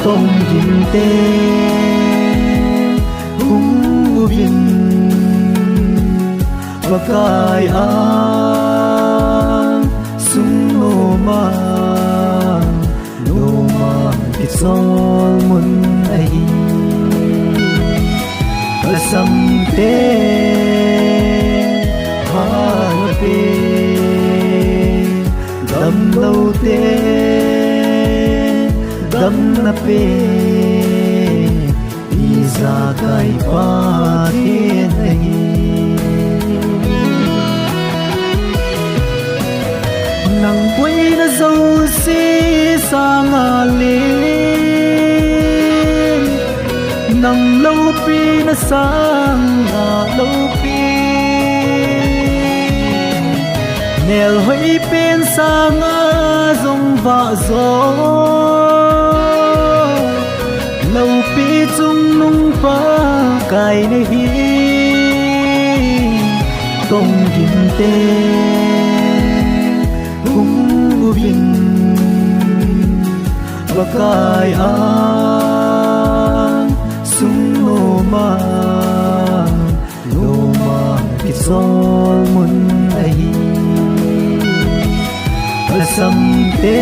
tông kim tê hung ubin Pakai ang sung noma kitsol mun ai asam te hanape dam lâu te dam na pe Ijakai patin ai nang quay na dâu si sang alin nang lâu pi na sang lâu pi nel hoi pen sang dòng vạ gió lâu pi chung nung pa cài này hi tông kim tê ubin Pakai ang sung noma kitsol mun ai asam te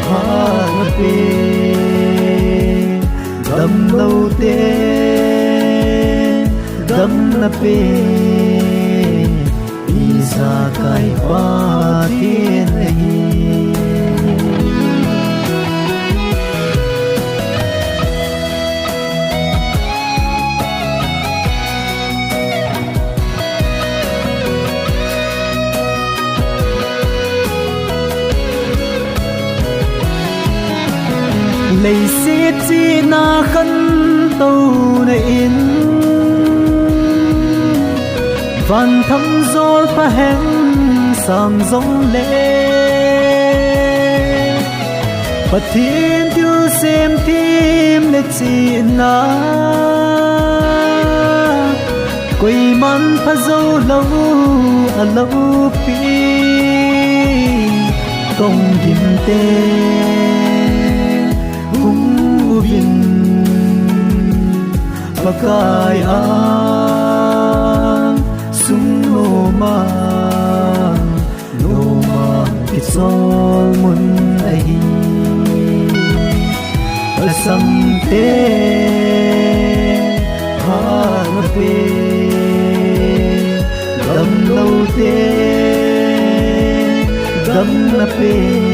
hanape dam lâu te dam na pe Ijakai patin ai lấy xiết chi na khăn tàu này in van thăm gió pha hẹn sang giống lệ và thiên tiêu xem tim lệ chi na quay man pha dâu lâu lâu pi công kim tê ubin Pakai ang sung noma kitsol mun ai asam te hanape dam lâu te dam na pe